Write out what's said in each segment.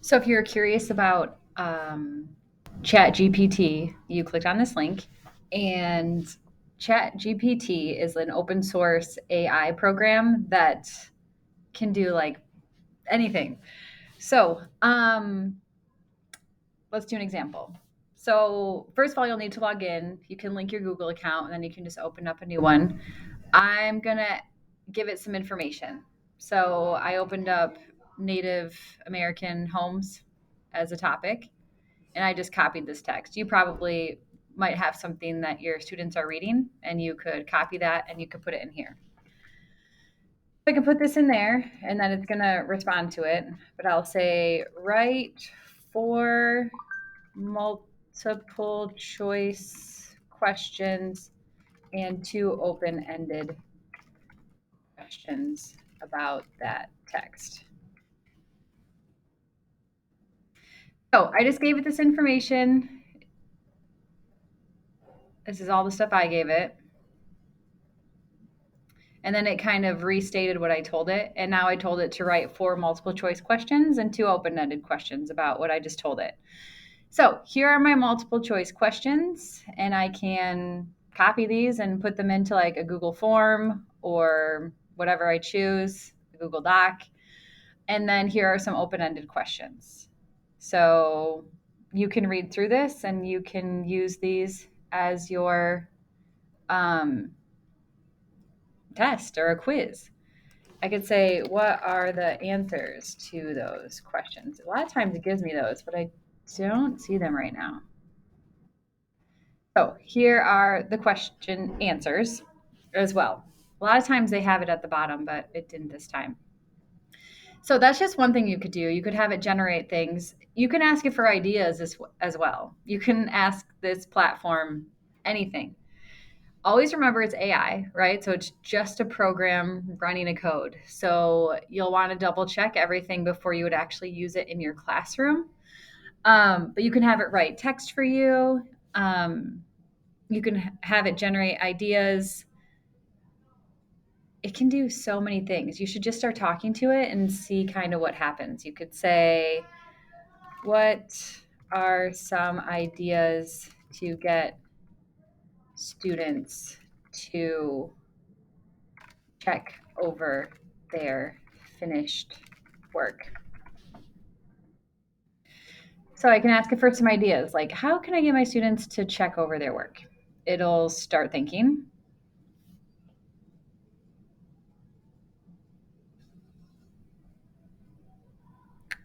So if you're curious about Chat GPT, you clicked on this link, and Chat GPT is an open source AI program that can do like anything. So let's do an example. So first of all, you'll need to log in. You can link your Google account, and then you can just open up a new one. I'm gonna give it some information. So I opened up Native American homes as a topic, and I just copied this text. You probably might have something that your students are reading, and you could copy that and you could put it in here. I can put this in there, and then it's going to respond to it. But I'll say, write four multiple choice questions and two open ended questions about that text. So I just gave it this information. This is all the stuff I gave it. And then it kind of restated what I told it. And now I told it to write four multiple choice questions and two open ended questions about what I just told it. So here are my multiple choice questions, and I can copy these and put them into like a Google form or whatever I choose, a Google Doc. And then here are some open ended questions. So you can read through this and you can use these as your um, test or a quiz. I could say, what are the answers to those questions? A lot of times it gives me those, but I don't see them right now. So here are the question answers as well. A lot of times they have it at the bottom, but it didn't this time. So that's just one thing you could do. You could have it generate things. You can ask it for ideas as well. You can ask this platform anything. Always remember it's AI, right? So it's just a program running a code. So you'll want to double check everything before you would actually use it in your classroom. But you can have it write text for you. You can have it generate ideas. It can do so many things. You should just start talking to it and see kind of what happens. You could say, what are some ideas to get students to check over their finished work? So I can ask it for some ideas like, how can I get my students to check over their work? It'll start thinking.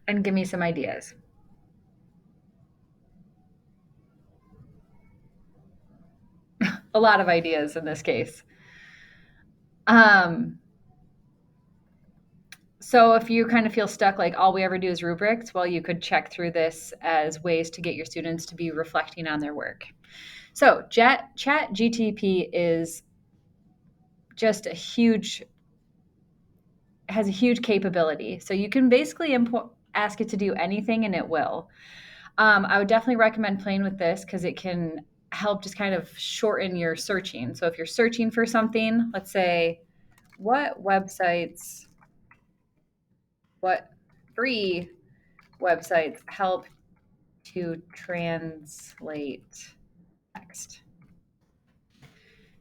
And give me some ideas. A lot of ideas in this case. Um, so if you kind of feel stuck, like all we ever do is rubrics, well, you could check through this as ways to get your students to be reflecting on their work. So Chat GTP is just has a huge capability. So you can basically ask it to do anything and it will. I would definitely recommend playing with this because it can help just kind of shorten your searching. So if you're searching for something, let's say, what what free websites help to translate text?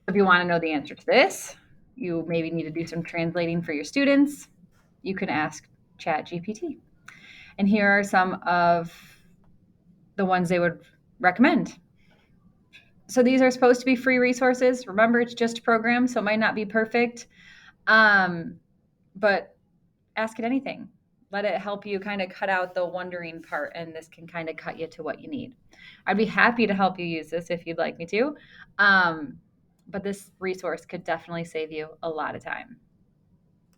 If you want to know the answer to this, you maybe need to do some translating for your students. You can ask ChatGPT. And here are some of the ones they would recommend. So these are supposed to be free resources. Remember, it's just a program, so it might not be perfect. But ask it anything. Let it help you kind of cut out the wondering part, and this can kind of cut you to what you need. I'd be happy to help you use this if you'd like me to. But this resource could definitely save you a lot of time.